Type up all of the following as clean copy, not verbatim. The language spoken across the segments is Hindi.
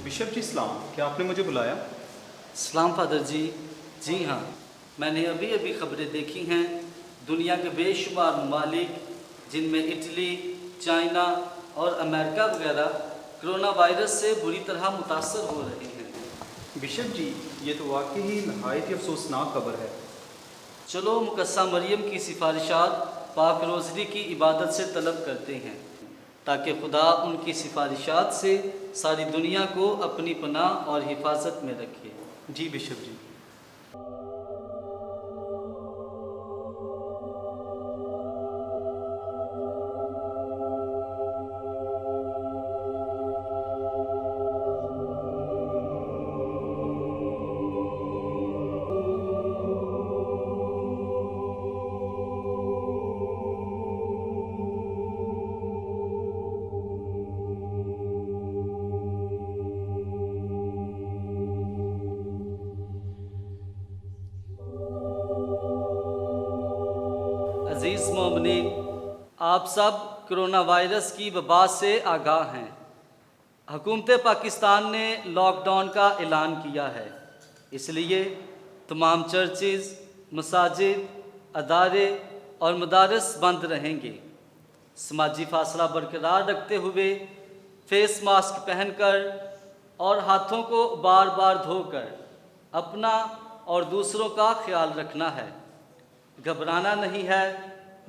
बिशप जी सलाम, क्या आपने मुझे बुलाया? सलाम फादर जी। जी हाँ, मैंने अभी अभी खबरें देखी हैं। दुनिया के बेशुमार ममालिक जिनमें इटली, चाइना और अमेरिका वगैरह कोरोना वायरस से बुरी तरह मुतासर हो रहे हैं। बिशप जी, ये तो वाकई ही नहायत ही अफसोसनाक खबर है। चलो मुकद्दसा मरियम की सिफारिशात पाक रोज़री की इबादत से तलब करते हैं ताकि खुदा उनकी सिफारिशात से सारी दुनिया को अपनी पनाह और हिफाजत में रखे। जी बिशप जी। अज़ीज़ मोमिनीन, आप सब कोरोना वायरस की वबा से आगाह हैं। हुकूमत पाकिस्तान ने लॉकडाउन का ऐलान किया है, इसलिए तमाम चर्चेज़, मसाजिद, अदारे और मदारस बंद रहेंगे। समाजी फासला बरकरार रखते हुए फेस मास्क पहनकर और हाथों को बार बार धोकर अपना और दूसरों का ख्याल रखना है। घबराना नहीं है,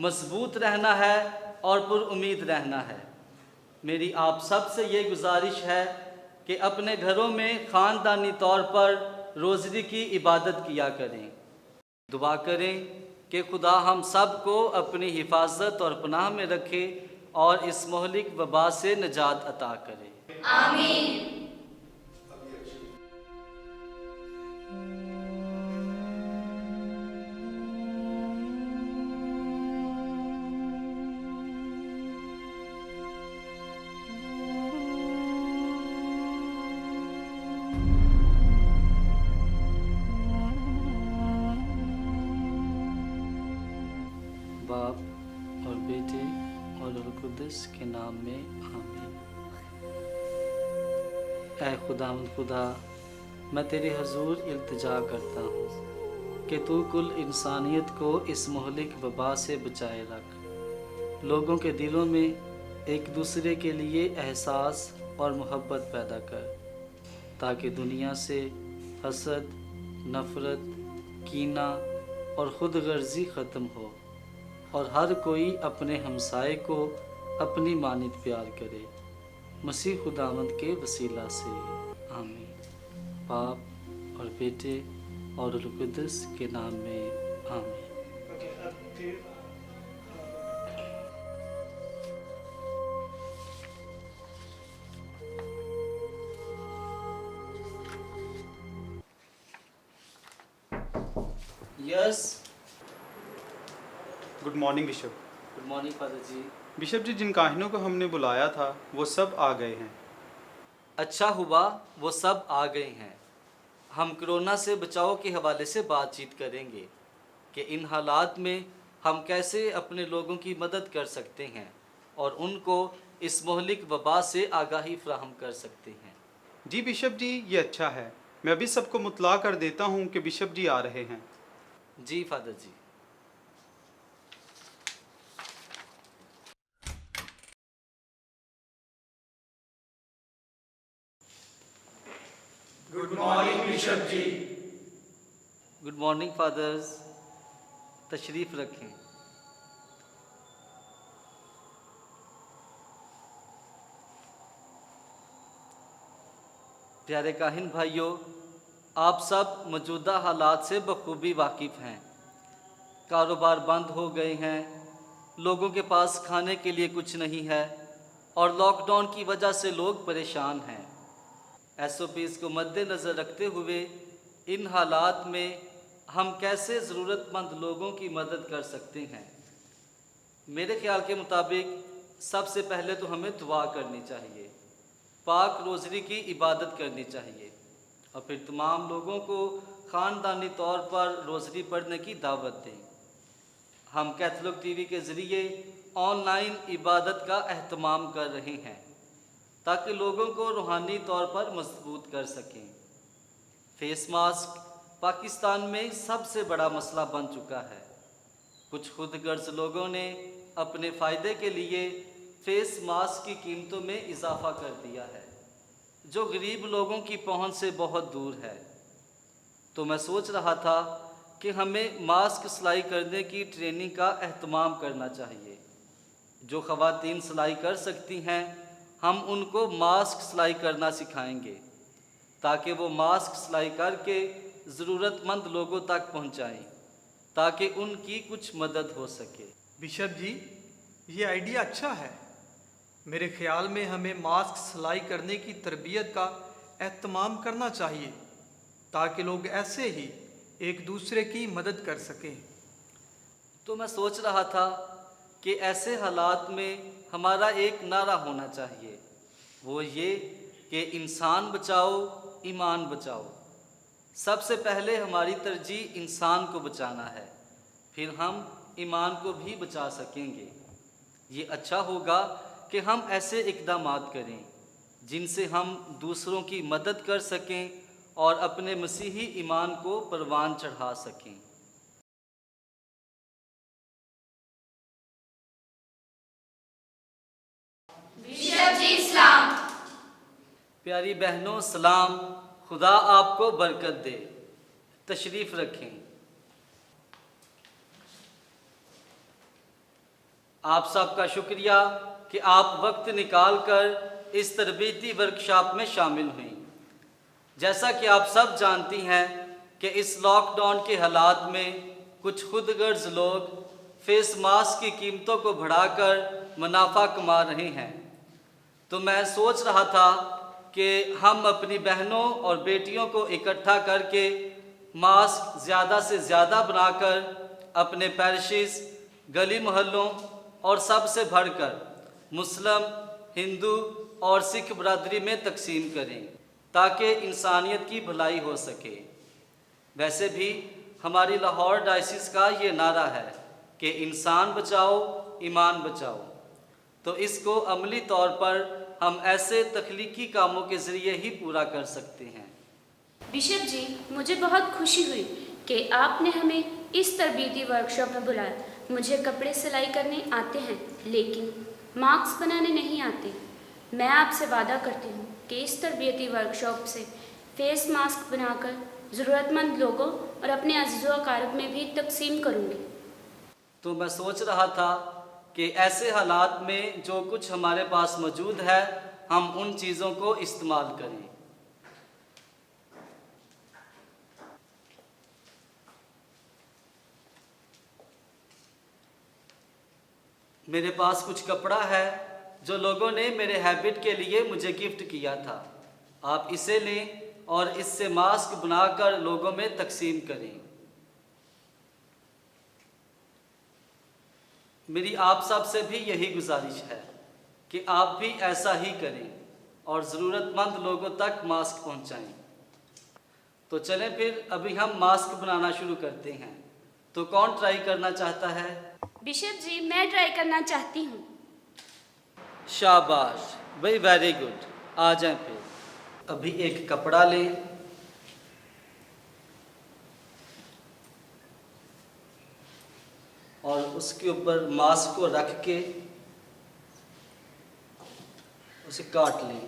मजबूत रहना है और पुरुम्मीद रहना है। मेरी आप सब से ये गुजारिश है कि अपने घरों में ख़ानदानी तौर पर रोज़री की इबादत किया करें। दुआ करें कि खुदा हम सब को अपनी हिफाजत और पनाह में रखे और इस मोहलिक वबा से निजात अता करे। आमीन। बाप और बेटे और रूह कुद्दस के नाम में आमीन। ऐ खुदावंद खुदा, मैं तेरे हजूर इल्तिजा करता हूँ कि तू कुल इंसानियत को इस मोहलिक वबा से बचाए रख। लोगों के दिलों में एक दूसरे के लिए एहसास और मोहब्बत पैदा कर, ताकि दुनिया से हसद, नफ़रत, कीना और ख़ुद गर्जी ख़त्म हो और हर कोई अपने हमसाए को अपनी मानित प्यार करे। मसीह खुदावंद के वसीला से आमीन। बाप और बेटे और रूह कुद्दस के नाम में आमीन। Yes, good morning bishop. Good morning father ji. Bishop ji, जिन काहिनों को हमने बुलाया था वो सब आ गए हैं। अच्छा हुआ वो सब आ गए हैं। हम कोरोना से बचाव के हवाले से बातचीत करेंगे। कि इन हालात में हम कैसे अपने लोगों की मदद कर सकते हैं और उनको इस मोहलिक वबा से आगाही फ्राहम कर सकते हैं। जी बिशप जी, ये अच्छा है। मैं अभी सबको मुतला कर देता हूँ कि बिशप जी आ रहे हैं। जी फादर जी। गुड मॉर्निंग बिशप जी। गुड मॉर्निंग फादर्स, तशरीफ़ रखें। प्यारे काहिन भाइयों, आप सब मौजूदा हालात से बखूबी वाकिफ़ हैं। कारोबार बंद हो गए हैं, लोगों के पास खाने के लिए कुछ नहीं है और लॉकडाउन की वजह से लोग परेशान हैं। SOPs को मद्देनज़र रखते हुए इन हालात में हम कैसे ज़रूरतमंद लोगों की मदद कर सकते हैं? मेरे ख़्याल के मुताबिक सबसे पहले तो हमें दुआ करनी चाहिए, पाक रोज़री की इबादत करनी चाहिए और फिर तमाम लोगों को ख़ानदानी तौर पर रोज़री पढ़ने की दावत दें। हम कैथलिक TV के ज़रिए ऑनलाइन इबादत का अहतमाम कर रहे हैं ताकि लोगों को रूहानी तौर पर मजबूत कर सकें। फेस मास्क पाकिस्तान में सबसे बड़ा मसला बन चुका है। कुछ खुदगर्ज लोगों ने अपने फ़ायदे के लिए फेस मास्क की कीमतों में इजाफ़ा कर दिया है, जो गरीब लोगों की पहुंच से बहुत दूर है। तो मैं सोच रहा था कि हमें मास्क सिलाई करने की ट्रेनिंग का अहतमाम करना चाहिए। जो ख़वातीन सिलाई कर सकती हैं, हम उनको मास्क सिलाई करना सिखाएंगे ताकि वो मास्क सिलाई करके ज़रूरतमंद लोगों तक पहुंचाएं, ताकि उनकी कुछ मदद हो सके। बिशप जी, ये आइडिया अच्छा है। मेरे ख्याल में हमें मास्क सिलाई करने की तरबियत का एहतमाम करना चाहिए ताकि लोग ऐसे ही एक दूसरे की मदद कर सकें। तो मैं सोच रहा था कि ऐसे हालात में हमारा एक नारा होना चाहिए, वो ये कि इंसान बचाओ, ईमान बचाओ। सबसे पहले हमारी तरजीह इंसान को बचाना है, फिर हम ईमान को भी बचा सकेंगे। ये अच्छा होगा कि हम ऐसे इक़दामात करें जिनसे हम दूसरों की मदद कर सकें और अपने मसीही ईमान को परवान चढ़ा सकें। बिशप जी सलाम। प्यारी बहनों सलाम, खुदा आपको बरकत दे। तशरीफ़ रखें। आप सबका शुक्रिया कि आप वक्त निकाल कर इस तरबीती वर्कशॉप में शामिल हुई। जैसा कि आप सब जानती हैं कि इस लॉकडाउन के हालात में कुछ खुदगर्ज लोग फेस मास्क की कीमतों को बढ़ाकर मुनाफा कमा रहे हैं। तो मैं सोच रहा था कि हम अपनी बहनों और बेटियों को इकट्ठा करके मास्क ज़्यादा से ज़्यादा बनाकर अपने पैरिशेस, गली मोहल्लों और सबसे बढ़कर मुस्लिम, हिंदू और सिख बरादरी में तकसीम करें ताकि इंसानियत की भलाई हो सके। वैसे भी हमारी लाहौर डायसिस का ये नारा है कि इंसान बचाओ, ईमान बचाओ। तो इसको अमली तौर पर हम ऐसे तख्लीकी कामों के ज़रिए ही पूरा कर सकते हैं। बिशप जी, मुझे बहुत खुशी हुई कि आपने हमें इस तरबीती वर्कशॉप में बुलाया। मुझे कपड़े सिलाई करने आते हैं लेकिन मास्क बनाने नहीं आते। मैं आपसे वादा करती हूँ कि इस तरबीती वर्कशॉप से फेस मास्क बनाकर ज़रूरतमंद लोगों और अपने अज़ीज़ व अक़ारिब में भी तकसीम करूँगी। तो मैं सोच रहा था कि ऐसे हालात में जो कुछ हमारे पास मौजूद है, हम उन चीज़ों को इस्तेमाल करें। मेरे पास कुछ कपड़ा है जो लोगों ने मेरे हैबिट के लिए मुझे गिफ्ट किया था। आप इसे लें और इससे मास्क बनाकर लोगों में तकसीम करें। मेरी आप सब से भी यही गुजारिश है कि आप भी ऐसा ही करें और ज़रूरतमंद लोगों तक मास्क पहुंचाएं। तो चलें फिर अभी हम मास्क बनाना शुरू करते हैं। तो कौन ट्राई करना चाहता है? बिशप जी, मैं ट्राई करना चाहती हूँ। शाबाश, भाई वेरी गुड। आ जाएं फिर। अभी एक कपड़ा लें और उसके ऊपर मास्क को रख के उसे काट लें।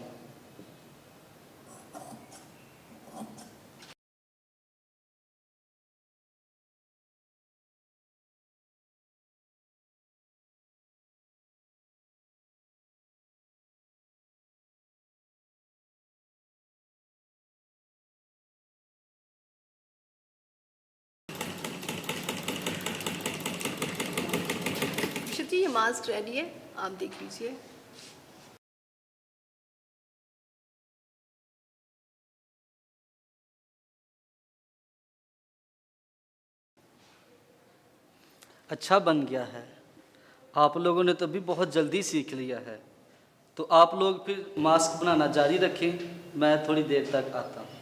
बिशप जी, ये मास्क रेडी है, आप देख लीजिए। अच्छा बन गया है। आप लोगों ने तो भी बहुत जल्दी सीख लिया है। तो आप लोग फिर मास्क बनाना जारी रखें, मैं थोड़ी देर तक आता हूँ।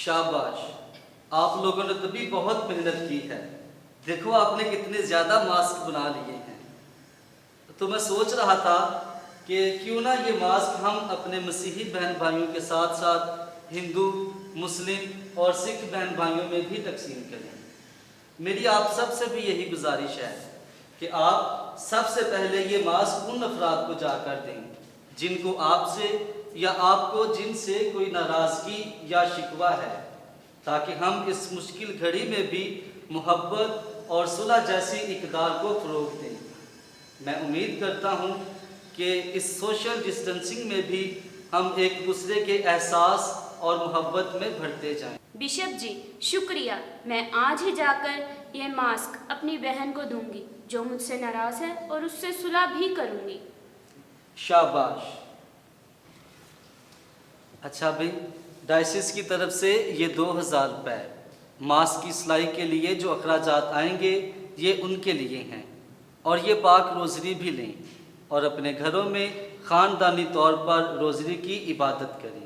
शाबाश, आप लोगों ने तो भी बहुत मेहनत की है। देखो आपने कितने ज़्यादा मास्क बना लिए हैं। तो मैं सोच रहा था कि क्यों ना ये मास्क हम अपने मसीही बहन भाइयों के साथ साथ हिंदू, मुस्लिम और सिख बहन भाइयों में भी तकसीम करें। मेरी आप सब से भी यही गुजारिश है कि आप सबसे पहले ये मास्क उन अफराद को जाकर दें जिनको आपसे या आपको जिनसे कोई नाराज़गी या शिकवा है, ताकि हम इस मुश्किल घड़ी में भी मोहब्बत और सुलह जैसी इक़दार को फ़रोग़ दें। मैं उम्मीद करता हूँ कि इस सोशल डिस्टेंसिंग में भी हम एक दूसरे के एहसास और मोहब्बत में बढ़ते जाएं। बिशप जी, शुक्रिया। मैं आज ही जाकर यह मास्क अपनी बहन को दूंगी जो मुझसे नाराज़ है और उससे सुलह भी करूंगी। शाबाश। अच्छा भाई, डायसिस की तरफ से ये 2000 रुपये मास्क की सिलाई के लिए जो अखराजात आएंगे ये उनके लिए हैं। और ये पाक रोज़री भी लें और अपने घरों में ख़ानदानी तौर पर रोज़री की इबादत करें।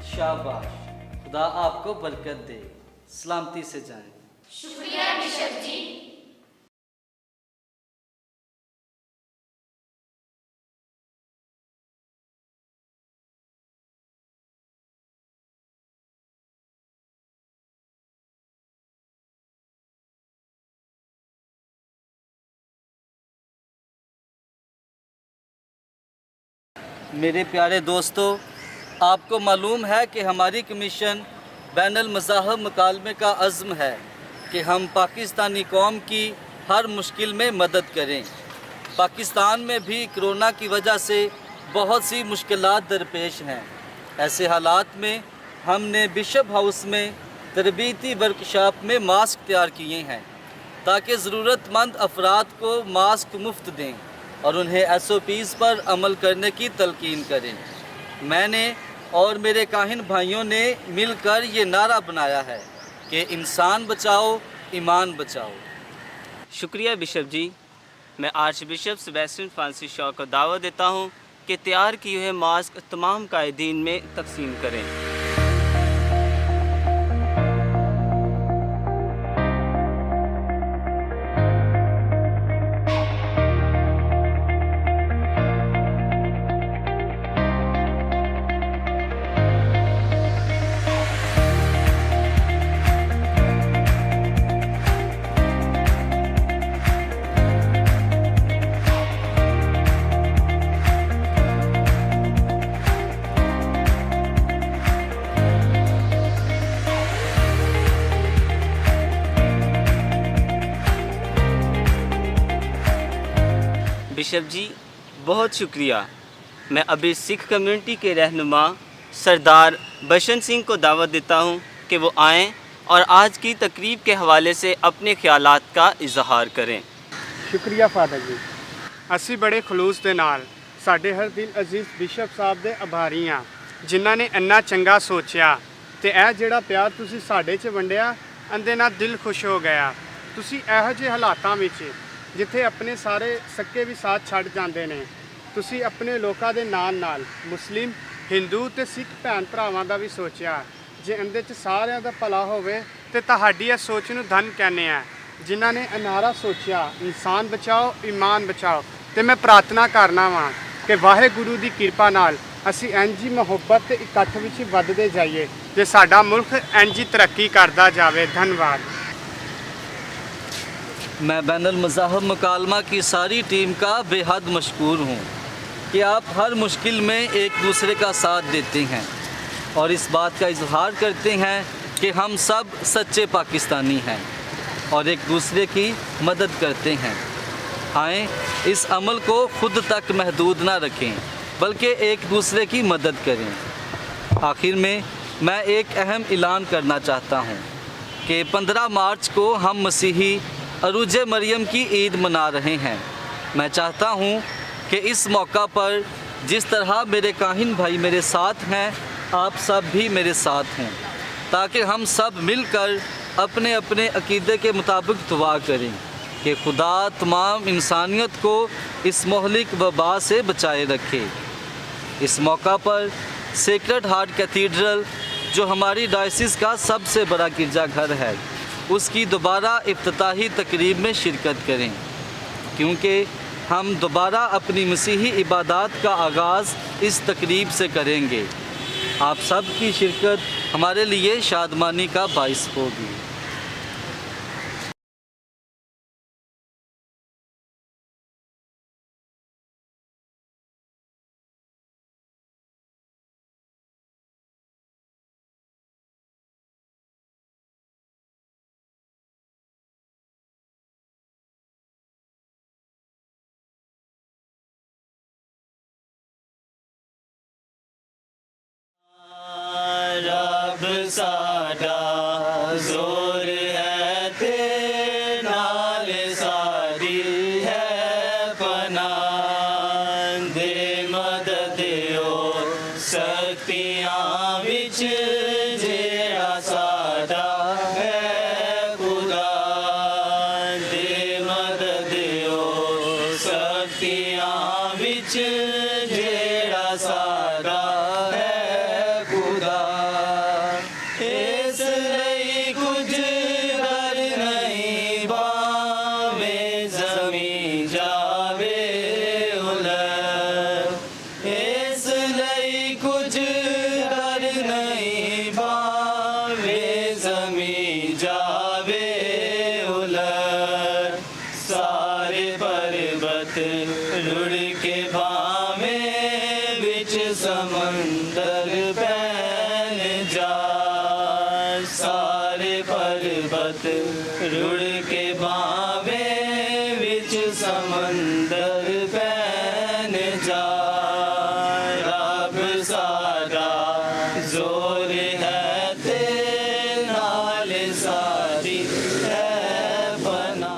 शाबाश, खुदा आपको बरकत दे। सलामती से जाएं। शुक्रिया बिशप जी। मेरे प्यारे दोस्तों, आपको मालूम है कि हमारी कमीशन बैनुल मज़ाहब मुकालमे का अज़्म है कि हम पाकिस्तानी कौम की हर मुश्किल में मदद करें। पाकिस्तान में भी कोरोना की वजह से बहुत सी मुश्किलात दरपेश हैं। ऐसे हालात में हमने बिशप हाउस में तरबीती वर्कशॉप में मास्क तैयार किए हैं ताकि ज़रूरतमंद अफराद को मास्क मुफ्त दें और उन्हें SOPs पर अमल करने की तलकीन करें। मैंने और मेरे काहिन भाइयों ने मिलकर ये नारा बनाया है कि इंसान बचाओ, ईमान बचाओ। शुक्रिया बिशप जी। मैं arch bishop Sebastian Francis Shaw को दावत देता हूँ कि तैयार किए हुए मास्क तमाम कायदीन में तकसीम करें। बिशप जी, बहुत शुक्रिया। मैं अभी सिख कम्युनिटी के रहनुमा सरदार बसंत सिंह को दावत देता हूँ कि वो आएँ और आज की तकरीब के हवाले से अपने ख्यालात का इजहार करें। शुक्रिया फादर जी। ਅਸੀਂ ਬੜੇ ਖਲੂਸ ਦੇ ਨਾਲ ਸਾਡੇ ਹਰ ਦਿਲ ਅਜ਼ੀਜ਼ ਬਿਸ਼ਪ ਸਾਹਿਬ ਦੇ ਆਭਾਰੀ ਹਾਂ, ਜਿਨ੍ਹਾਂ ਨੇ ਇੰਨਾ ਚੰਗਾ ਸੋਚਿਆ ਤੇ ਇਹ ਜਿਹੜਾ ਪਿਆਰ ਤੁਸੀਂ ਸਾਡੇ 'ਚ ਵੰਡਿਆ, ਇਹਦੇ ਨਾਲ ਦਿਲ ਖੁਸ਼ ਹੋ ਗਿਆ। ਤੁਸੀਂ ਇਹੋ ਜਿਹੇ ਹਾਲਾਤਾਂ ਵਿੱਚ ਜਿੱਥੇ ਆਪਣੇ ਸਾਰੇ ਸੱਕੇ ਵੀ ਸਾਥ ਛੱਡ ਜਾਂਦੇ ਨੇ, ਤੁਸੀਂ ਆਪਣੇ ਲੋਕਾਂ ਦੇ ਨਾਲ ਮੁਸਲਿਮ, ਹਿੰਦੂ ਤੇ ਸਿੱਖ ਭੈਣ ਭਰਾਵਾਂ ਦਾ ਵੀ ਸੋਚਿਆ। ਜੇ ਇਹਦੇ 'ਚ ਸਾਰਿਆਂ ਦਾ ਭਲਾ ਹੋਵੇ ਤੇ ਤੁਹਾਡੀ ਇਹ ਸੋਚ ਨੂੰ ਧੰਨ ਕਹਿੰਦੇ ਆ, ਜਿਨ੍ਹਾਂ ਨੇ ਅਨਾਰਾ ਸੋਚਿਆ ਇਨਸਾਨ ਬਚਾਓ ਈਮਾਨ ਬਚਾਓ। ਤੇ ਮੈਂ ਪ੍ਰਾਰਥਨਾ ਕਰਨਾ ਵਾਂ ਕਿ ਵਾਹਿਗੁਰੂ ਦੀ ਕਿਰਪਾ ਨਾਲ ਅਸੀਂ ਇੰਝ ਹੀ ਮੁਹੱਬਤ ਤੇ ਇਕੱਠ ਵਿੱਚ ਵੱਧਦੇ ਜਾਈਏ ਤੇ ਸਾਡਾ ਮੁਲਕ ਇੰਝ ਹੀ ਤਰੱਕੀ ਕਰਦਾ ਜਾਵੇ। ਧੰਨਵਾਦ। मैं बैनुल मज़ाहब मुकालमा की सारी टीम का बेहद मशकूर हूँ कि आप हर मुश्किल में एक दूसरे का साथ देते हैं और इस बात का इजहार करते हैं कि हम सब सच्चे पाकिस्तानी हैं और एक दूसरे की मदद करते हैं। आएँ इस अमल को ख़ुद तक महदूद ना रखें बल्कि एक दूसरे की मदद करें। आखिर में मैं एक अहम ऐलान करना चाहता हूँ कि 15 मार्च को हम मसीही अरूज मरियम की ईद मना रहे हैं। मैं चाहता हूँ कि इस मौका पर जिस तरह मेरे काहिन भाई मेरे साथ हैं, आप सब भी मेरे साथ हों ताकि हम सब मिलकर अपने अपने अकीदे के मुताबिक दुआ करें कि खुदा तमाम इंसानियत को इस मोहलिक वबा से बचाए रखे। इस मौका पर सेक्रेड हार्ट कैथीड्रल जो हमारी डायसिस का सबसे बड़ा गिरजाघर है, उसकी दोबारा इफ्तिताही तकरीब में शिरकत करें क्योंकि हम दोबारा अपनी मसीही इबादत का आगाज़ इस तकरीब से करेंगे। आप सब की शिरकत हमारे लिए शादमानी का बाइस होगी। रब साडा जोर है ते नाल सारी है पनाह दे मदद ओ शक्तियां विच जेड़ा साडा है खुदा दे मदद ओ शक्तियां विच जेड़ा साडा रुड़ के भावे बिच समंदर पैन जा सारे पर्वत रुड़ के भावे बिच समंदर पैन जा रब सारा जोर है ते नाल सारी है बना।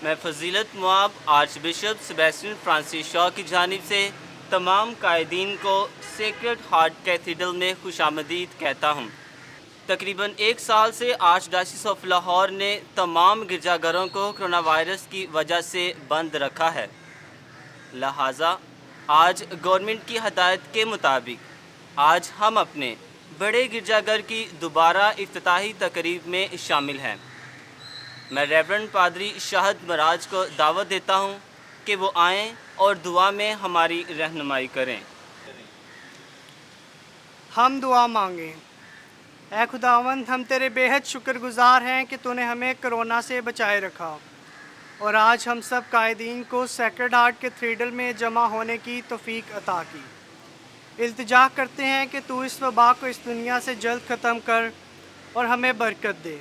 मैं फजीलत Moab arch bishop Sebastian Francis Shaw की जानिब से तमाम कायदीन को सेक्रेड हार्ट कैथीड्रल में खुशामदीद कहता हूँ। तकरीबन 1 साल से आर्चडायसिस ऑफ लाहौर ने तमाम गिरजाघरों को कोरोना वायरस की वजह से बंद रखा है, लिहाजा आज गवर्नमेंट की हदायत के मुताबिक आज हम अपने बड़े गिरजाघर की दोबारा इफ्तिताही तकरीब में शामिल हैं। मैं रेवरेंड पादरी शाहद मराज को दावत देता हूँ कि वो आएँ और दुआ में हमारी रहनुमाई करें। हम दुआ मांगें। ऐ खुदावंद, हम तेरे बेहद शुक्रगुजार हैं कि तूने हमें कोरोना से बचाए रखा और आज हम सब कायदीन को सेक्रेड हार्ट कैथीड्रल में जमा होने की तौफीक अता की। इल्तिजा करते हैं कि तू इस वबा को इस दुनिया से जल्द ख़त्म कर और हमें बरकत दे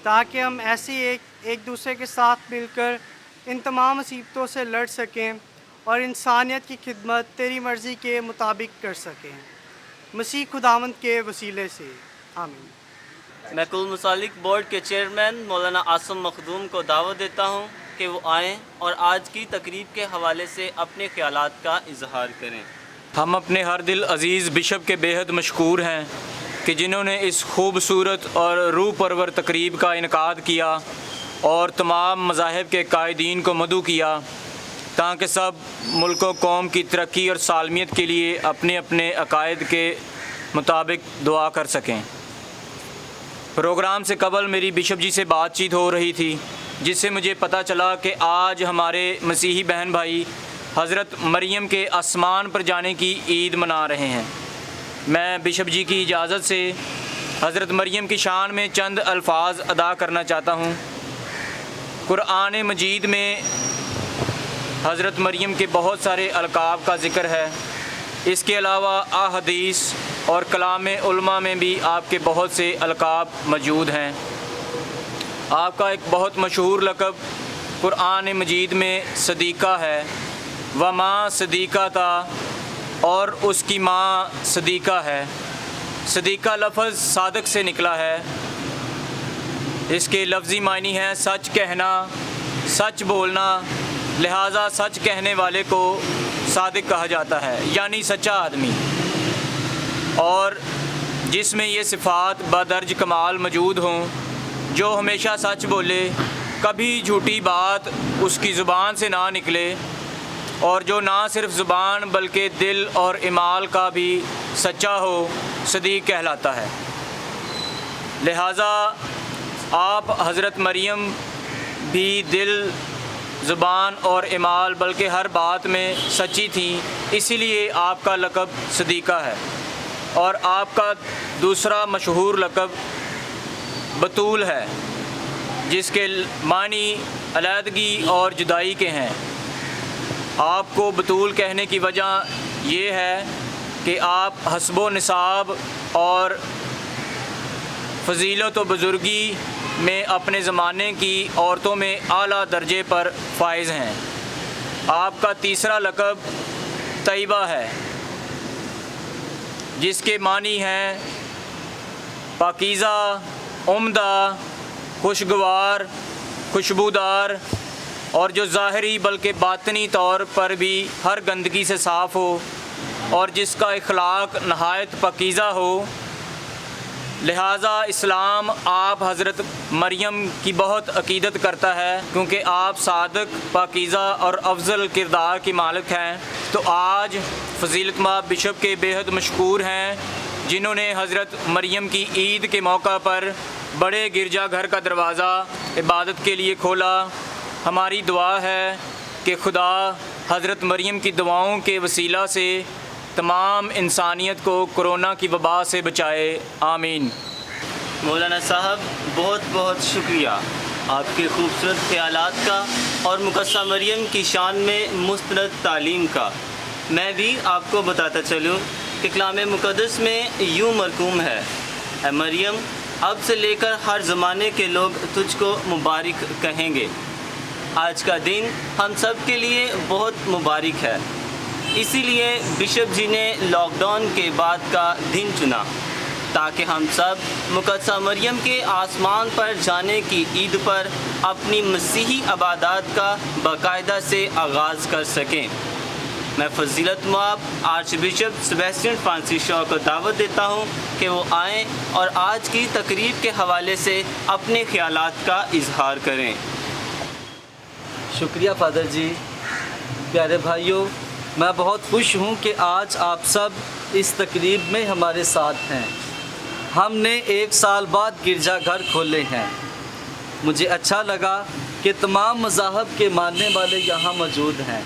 ताकि हम ऐसी एक दूसरे के साथ मिलकर इन तमाम मुसीबतों से लड़ सकें और इंसानियत की खिदमत तेरी मर्ज़ी के मुताबिक कर सकें। मसीह खुदावंद के वसीले से आमीन। मैं कुल मुसालिक बोर्ड के चेयरमैन मौलाना आसम मखदूम को दावत देता हूँ कि वो आएँ और आज की तकरीब के हवाले से अपने ख्यालात का इजहार करें। हम अपने हर दिल अज़ीज़ बिशप के बेहद मशकूर हैं कि जिन्होंने इस खूबसूरत और रूह परवर तकरीब का इनकाद किया और तमाम मज़ाहिब के कायदीन को मदऊ किया ताकि सब मुल्क व कौम की तरक्की और सालमियत के लिए अपने अपने अकायद के मुताबिक दुआ कर सकें। प्रोग्राम से कबल मेरी बिशप जी से बातचीत हो रही थी जिससे मुझे पता चला कि आज हमारे मसीही बहन भाई हज़रत मरियम के आसमान पर जाने की ईद मना रहे हैं। मैं बिशप जी की इजाज़त से हज़रत मरियम की शान में चंद अल्फाज अदा करना चाहता हूँ। कुरान मजीद में हज़रत मरियम के बहुत सारे अलकाब का ज़िक्र है। इसके अलावा अहदीस और कलाम उलमा में भी आपके बहुत से अलकाब मौजूद हैं। आपका एक बहुत मशहूर लक़ब कुरान मजीद में सदीक़ा है। व माँ सदीक़ा था और उसकी माँ सदीक़ा है। सदीक़ा लफ्ज़ सादक से निकला है। इसके लफ्ज़ी मायनी है सच कहना, सच बोलना, लिहाजा सच कहने वाले को सादिक कहा जाता है, यानी सच्चा आदमी। और जिसमें ये सिफ़ात बदर्ज कमाल मौजूद हों, जो हमेशा सच बोले, कभी झूठी बात उसकी ज़ुबान से ना निकले, और जो ना सिर्फ ज़ुबान बल्कि दिल और इमाल का भी सच्चा हो, सदीक़ कहलाता है। लिहाजा आप हज़रत मरियम भी दिल, ज़ुबान और इमाल बल्कि हर बात में सच्ची थी, इसीलिए आपका लक़ब सदीक़ा है। और आपका दूसरा मशहूर लक़ब बतूल है, जिसके मानी अलहदगी और जुदाई के हैं। आपको बतूल कहने की वजह ये है कि आप हस्बो निसाब और फ़जीलत व बुज़ुर्गी में अपने ज़माने की औरतों में आला दर्जे पर फाइज़ हैं। आपका तीसरा लक़ब तैयबा है, जिसके मानी हैं पाकीज़ा, उम्दा, खुशगवार, खुशबूदार, और जो ज़ाहिरी बल्कि बातनी तौर पर भी हर गंदगी से साफ़ हो और जिसका इखलाक नहायत पाकीज़ा हो। लिहाजा इस्लाम आप हज़रत मरियम की बहुत अकीदत करता है, क्योंकि आप सादक, पाकीज़ा और अफजल किरदार की मालिक हैं। तो आज फ़जीलत माब बिशप के बेहद मशकूर हैं, जिन्होंने हज़रत मरियम की ईद के मौका पर बड़े गिरजा घर का दरवाज़ा इबादत के लिए खोला। हमारी दुआ है कि खुदा हज़रत मरियम की दुआओं के वसीला से तमाम इंसानियत को कोरोना की वबा से बचाए। आमीन। मौलाना साहब, बहुत बहुत शुक्रिया आपके खूबसूरत ख्यालात का और मुकद्दसा मरियम की शान में मुस्तनद तालीम का। मैं भी आपको बताता चलूँ कि कलाम मुक़द्दस में यूँ मरकूम है, ऐ मरियम, अब से लेकर हर ज़माने के लोग तुझको मुबारक कहेंगे। आज का दिन हम सब के लिए बहुत मुबारक है, इसीलिए बिशप जी ने लॉकडाउन के बाद का दिन चुना ताकि हम सब मुकद्दसा मरियम के आसमान पर जाने की ईद पर अपनी मसीही इबादत का बाकायदा से आगाज़ कर सकें। मैं फ़जीलत माब arch bishop Sebastian Francis Shaw को दावत देता हूँ कि वो आएँ और आज की तकरीब के हवाले से अपने ख्यालात का इजहार करें। शुक्रिया फ़ादर जी। प्यारे भाइयों, मैं बहुत खुश हूँ कि आज आप सब इस तकरीब में हमारे साथ हैं। हमने 1 साल बाद गिरजाघर खोले हैं। मुझे अच्छा लगा कि तमाम मज़ाहब के मानने वाले यहाँ मौजूद हैं,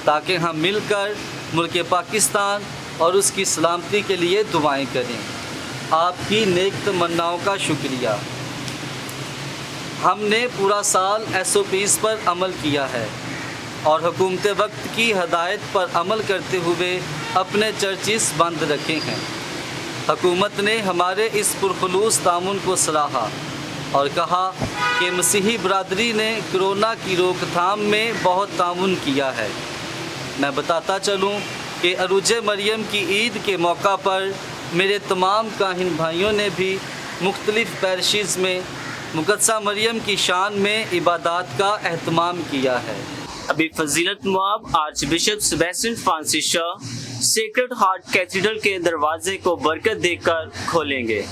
ताकि हम मिलकर मुल्क पाकिस्तान और उसकी सलामती के लिए दुआएं करें। आपकी नेक तमन्नाओं का शुक्रिया। हमने पूरा साल SOPs पर अमल किया है और हुकूमत वक्त की हदायत पर अमल करते हुए अपने चर्चिस बंद रखे हैं। हुकूमत ने हमारे इस पुरखलूस तामुन को सराहा और कहा कि मसीही बरादरी ने कोरोना की रोकथाम में बहुत तामुन किया है। मैं बताता चलूं कि अरूज मरियम की ईद के मौका पर मेरे तमाम काहिन भाइयों ने भी मुख्तलिफ़ पैरिशेस में मुक़द्दसा मरियम की शान में इबादत का एहतमाम किया है। अभी फजीलत Moab arch bishop Sebastian Francis Shah sacred heart cathedral के दरवाजे को बरकत देकर खोलेंगे।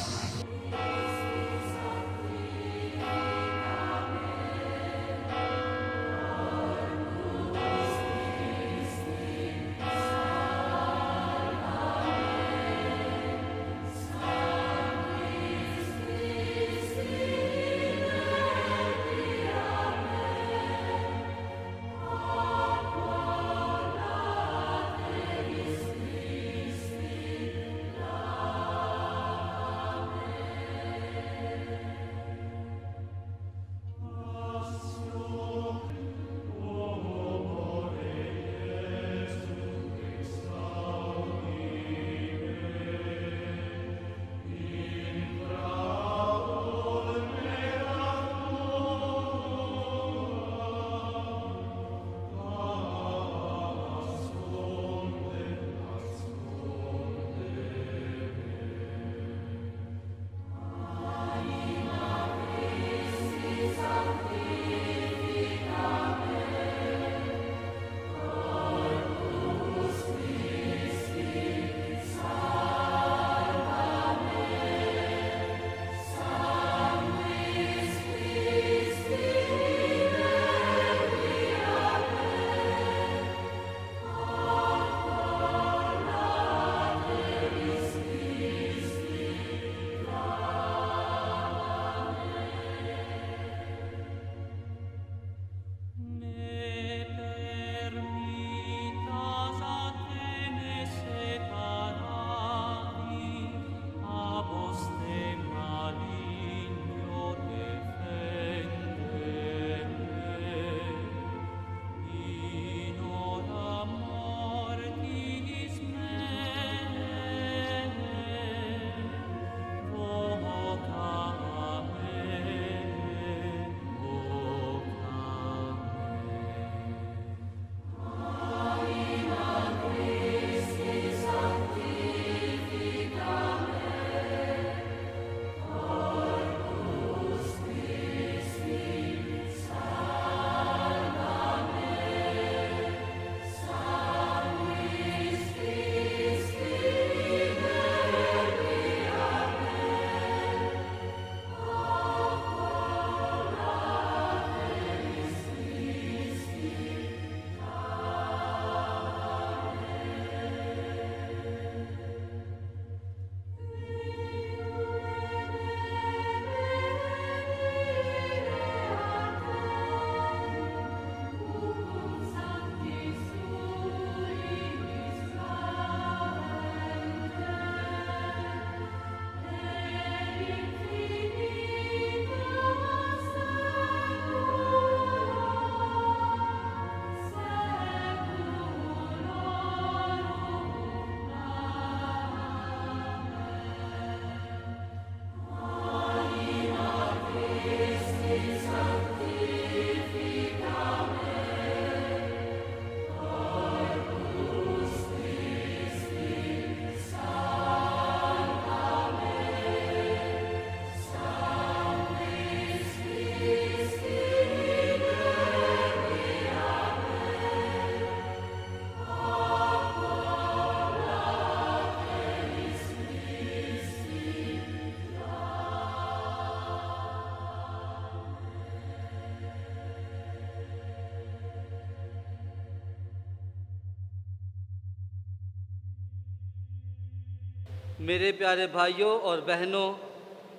मेरे प्यारे भाइयों और बहनों,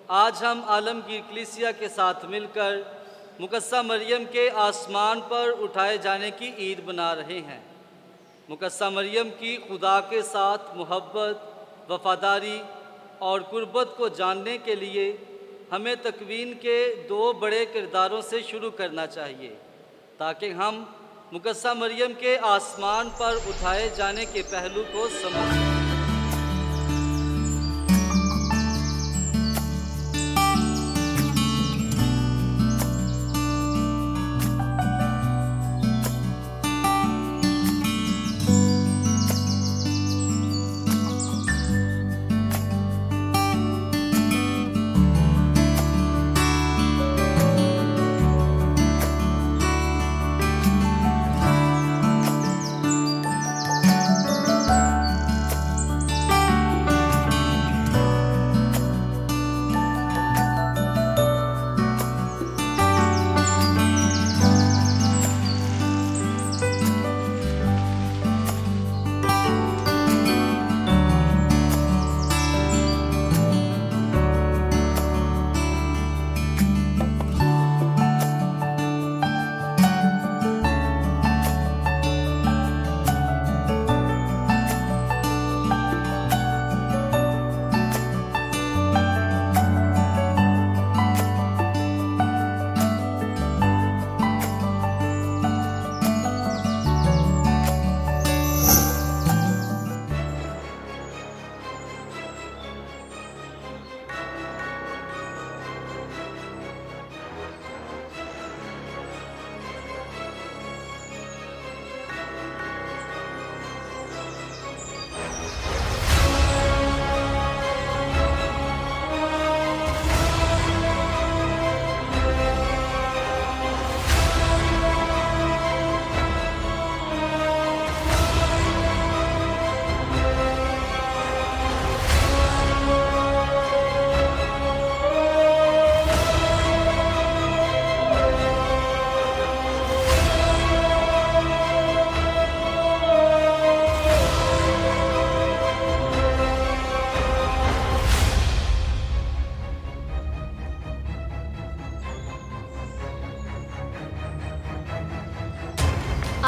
आज हम आलमगीर कलीसिया के साथ मिलकर मुक़द्दसा मरियम के आसमान पर उठाए जाने की ईद मना रहे हैं। मुक़द्दसा मरियम की खुदा के साथ मोहब्बत, वफ़ादारी और कुर्बत को जानने के लिए हमें तकवीन के दो बड़े किरदारों से शुरू करना चाहिए ताकि हम मुक़द्दसा मरियम के आसमान पर उठाए जाने के पहलू को समझ सकें।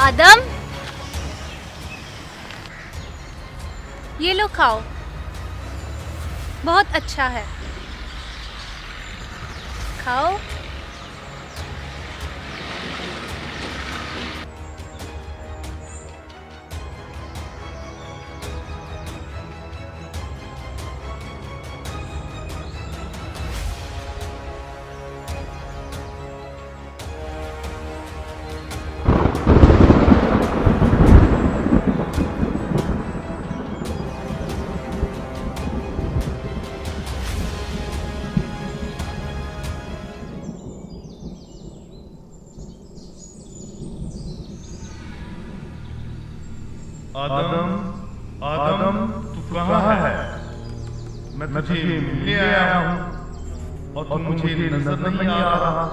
आदम, ये लो खाओ, बहुत अच्छा है, खाओ। आदम, आदम, तू कहाँ है? मैं तुझे मिलने आया हूँ और तू मुझे नजर नहीं आ रहा।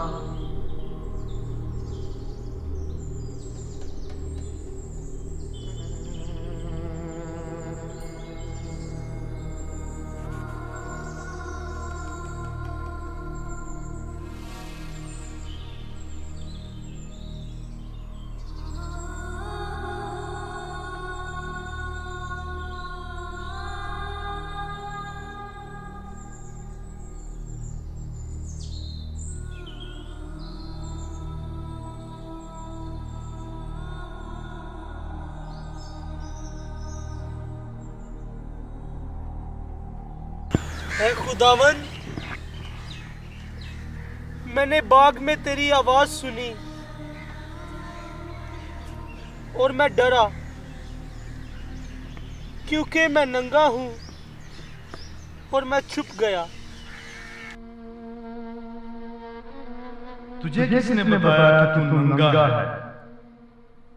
ऐ खुदावन, मैंने बाग में तेरी आवाज सुनी और मैं डरा, क्योंकि मैं नंगा हूं और मैं छुप गया। तुझे किसने बताया कि तू नंगा है?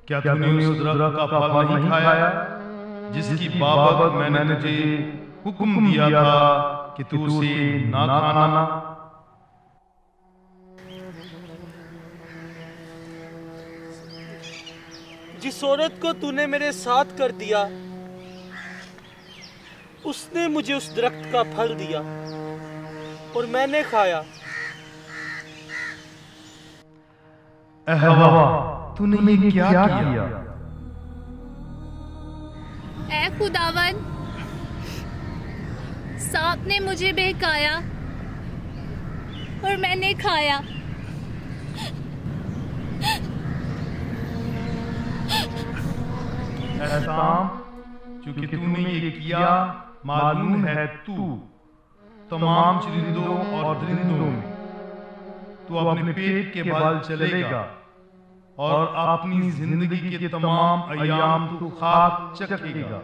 क्या तूने उस दरख्त का फल नहीं खाया जिसकी बाबत मैंने तुझे हुक्म दिया था कि तू उसे ना खाना? जिस औरत को तूने मेरे साथ कर दिया, उसने मुझे उस दरख्त का फल दिया और मैंने खाया। ऐ हवा, तूने ये क्या किया? ऐ खुदावन, सांप ने मुझे बहकाया और मैंने खाया। ऐ सांप, चूंकि तूने ये किया, मालूम है तू तमाम चरिंदों और दरिंदों में तू अपने पेट के बल चलेगा और अपनी जिंदगी के तमाम अयाम तू खाक चखेगा।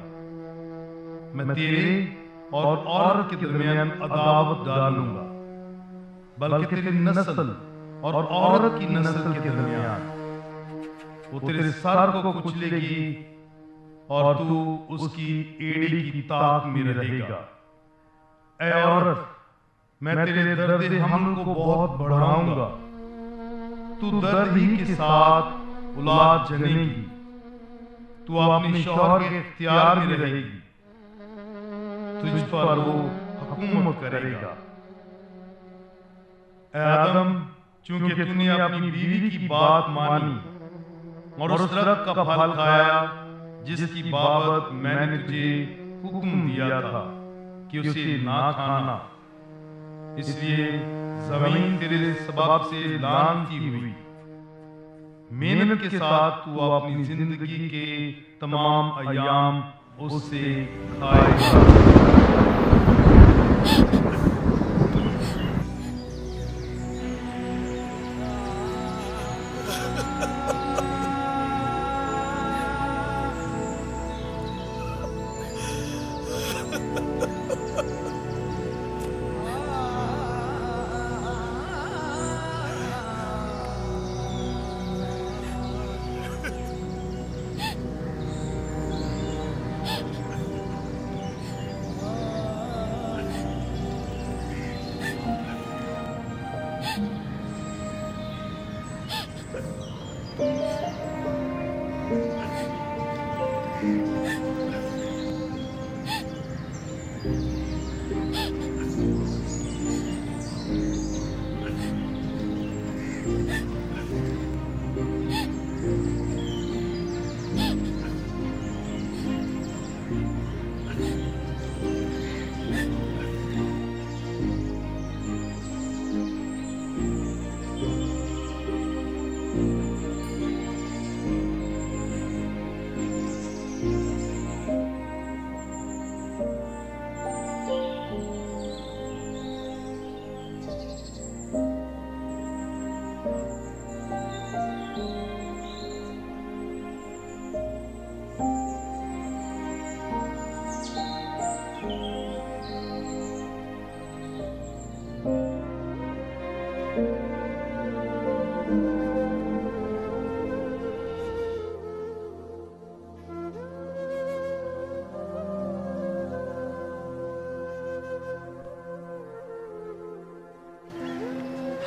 मैं तेरे और औरत के दरमियान अदावत डालूंगा, बल्कि तेरी नस्ल और औरत की नस्ल के दरमियान। वो तेरे सर को कुचलेगी और तू उसकी एड़ी की ताक में रहेगा। ऐ औरत, मैं तेरे दर्द हमल को बहुत बढ़ाऊंगा। तू दर्द ही के साथ औलाद जनेगी। तू अपने शौहर के इख्तियार में रहेगी। तुझ पर वो हुकूमत करेगा। ऐ आदम, चूंकि तूने अपनी बीवी की बात मानी और उस दरख्त का फल खाया जिसकी बाबत मैंने तुझे हुक्म दिया था कि उसे ना खाना, इसलिए जमीन तेरे सबब से लानती हुई। मेहनत के साथ तू अपनी जिंदगी के तमाम अयाम उससे खाएगा।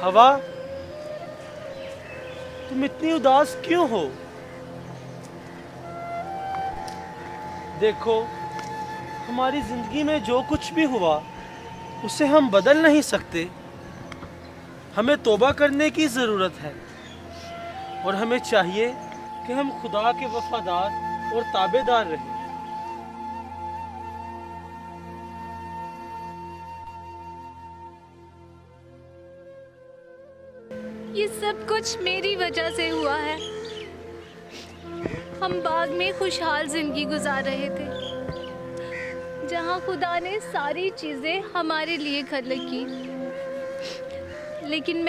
हवा, तुम इतनी उदास क्यों हो? देखो, हमारी जिंदगी में जो कुछ भी हुआ उसे हम बदल नहीं सकते। हमें तौबा करने की ज़रूरत है और हमें चाहिए कि हम खुदा के वफादार और ताबेदार रहें। ये सब कुछ मेरी वजह से हुआ है। हम बाग में खुशहाल जिंदगी गुजार रहे थे, जहाँ खुदा ने सारी चीज़ें हमारे लिए खलक की। लेकिन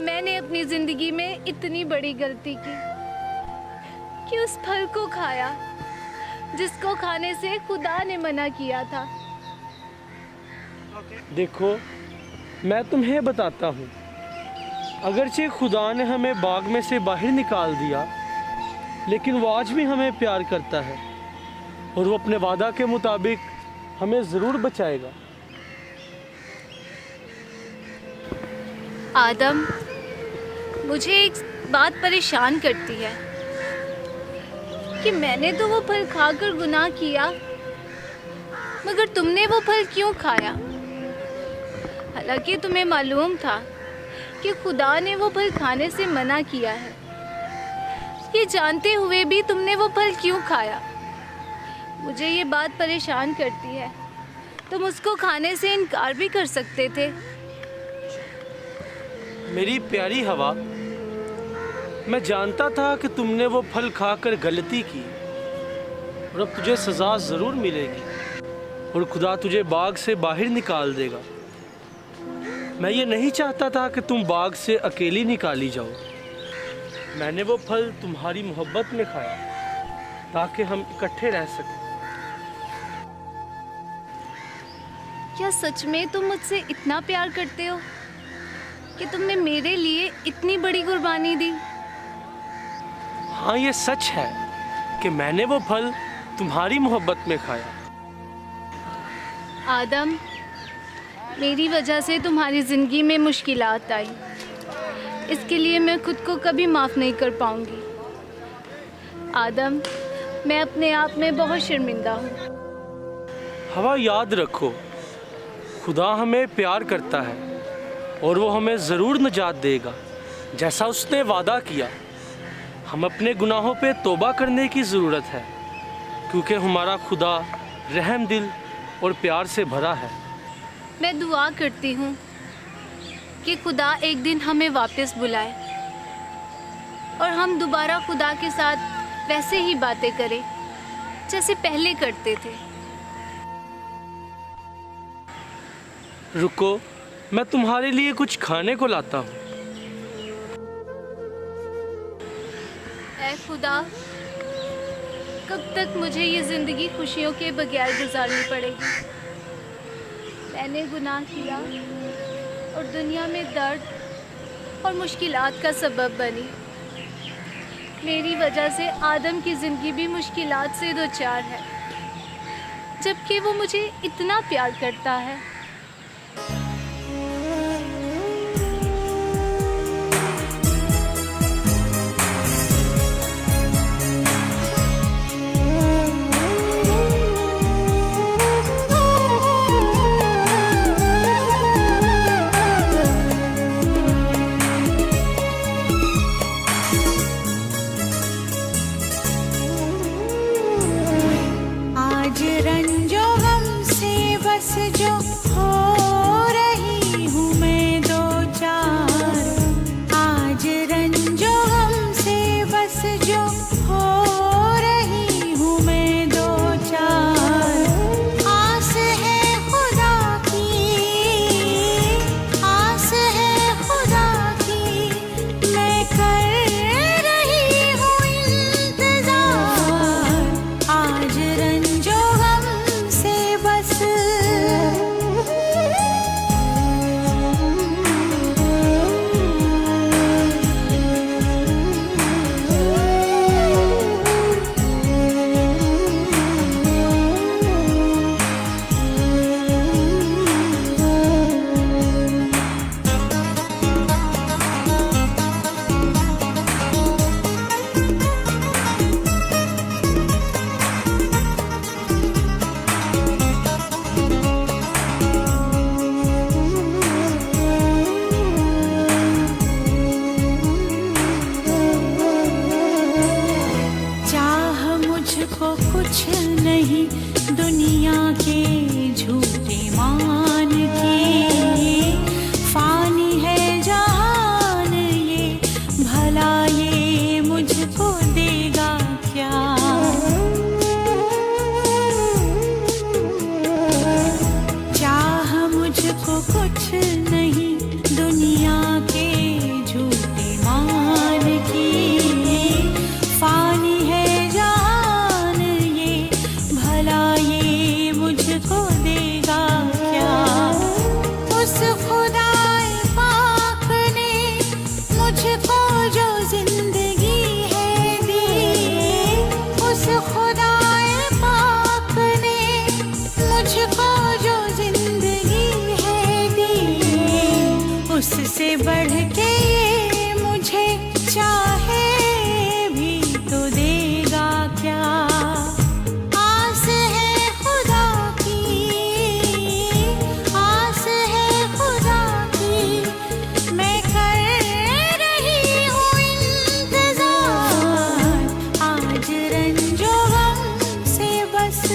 मैंने अपनी ज़िंदगी में इतनी बड़ी गलती की कि उस फल को खाया जिसको खाने से खुदा ने मना किया था। देखो, मैं तुम्हें बताता हूँ, अगरचे खुदा ने हमें बाग में से बाहर निकाल दिया, लेकिन वो आज भी हमें प्यार करता है और वो अपने वादा के मुताबिक हमें ज़रूर बचाएगा। आदम, मुझे एक बात परेशान करती है कि मैंने तो वो फल खाकर गुनाह किया, मगर तुमने वो फल क्यों खाया? हालांकि तुम्हें मालूम था कि खुदा ने वो फल खाने से मना किया है। ये जानते हुए भी तुमने वो फल क्यों खाया? मुझे ये बात परेशान करती है। तुम उसको खाने से इनकार भी कर सकते थे। मेरी प्यारी हवा, मैं जानता था कि तुमने वो फल खाकर गलती की और अब तुझे सज़ा ज़रूर मिलेगी और खुदा तुझे बाग से बाहर निकाल देगा। मैं ये नहीं चाहता था कि तुम बाग से अकेली निकाली जाओ। मैंने वो फल तुम्हारी मोहब्बत में खाया ताकि हम इकट्ठे रह सकें। क्या सच में तुम मुझसे इतना प्यार करते हो कि तुमने मेरे लिए इतनी बड़ी कुर्बानी दी? हाँ, ये सच है कि मैंने वो फल तुम्हारी मोहब्बत में खाया। आदम, मेरी वजह से तुम्हारी ज़िंदगी में मुश्किलात आई, इसके लिए मैं खुद को कभी माफ़ नहीं कर पाऊंगी। आदम, मैं अपने आप में बहुत शर्मिंदा हूँ। हवा, याद रखो, खुदा हमें प्यार करता है और वो हमें ज़रूर निजात देगा जैसा उसने वादा किया। हम अपने गुनाहों पे तौबा करने की ज़रूरत है, क्योंकि हमारा खुदा रहम दिल और प्यार से भरा है। मैं दुआ करती हूँ कि खुदा एक दिन हमें वापस बुलाए और हम दोबारा खुदा के साथ वैसे ही बातें करें जैसे पहले करते थे। रुको, मैं तुम्हारे लिए कुछ खाने को लाता हूँ। ऐ खुदा, कब तक मुझे ये ज़िंदगी खुशियों के बगैर गुजारनी पड़ेगी? मैंने गुनाह किया और दुनिया में दर्द और मुश्किलात का सबब बनी। मेरी वजह से आदम की ज़िंदगी भी मुश्किलात से दो चार है, जबकि वो मुझे इतना प्यार करता है। आज रंजो हमसे बस जो से बढ़ के ये मुझे चाहे भी तो देगा क्या। आस है खुदा की, आस है खुदा की, मैं कर रही हूँ इंतजार आज रंजो गम से बस।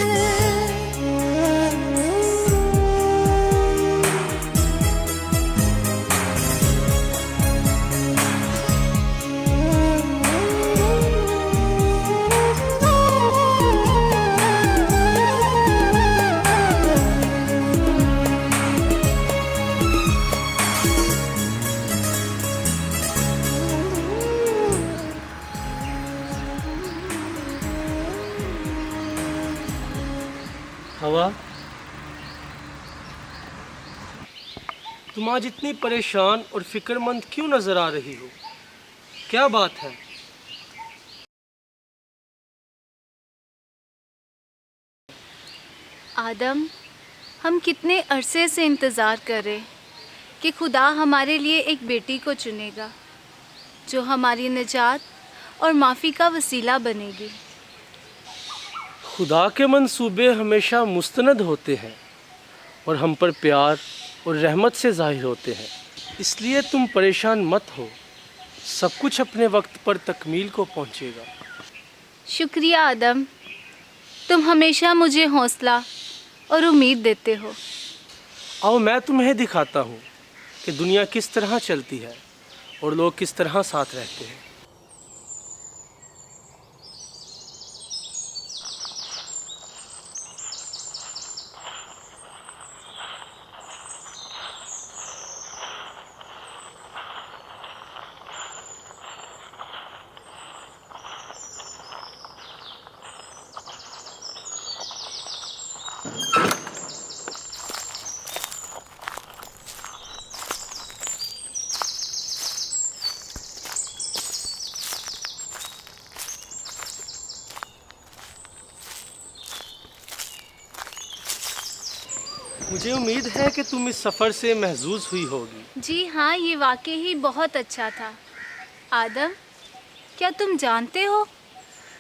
हवा, तुम आज इतनी परेशान और फिक्रमंद क्यों नजर आ रही हो? क्या बात है? आदम, हम कितने अरसे से इंतज़ार कर रहे कि खुदा हमारे लिए एक बेटी को चुनेगा जो हमारी निजात और माफ़ी का वसीला बनेगी। खुदा के मंसूबे हमेशा मुस्तनद होते हैं और हम पर प्यार और रहमत से ज़ाहिर होते हैं, इसलिए तुम परेशान मत हो, सब कुछ अपने वक्त पर तकमील को पहुँचेगा। शुक्रिया आदम, तुम हमेशा मुझे हौसला और उम्मीद देते हो। आओ मैं तुम्हें दिखाता हूँ कि दुनिया किस तरह चलती है और लोग किस तरह साथ रहते हैं। मुझे उम्मीद है कि तुम इस सफ़र से महजूज हुई होगी। जी हाँ, ये वाकई ही बहुत अच्छा था। आदम, क्या तुम जानते हो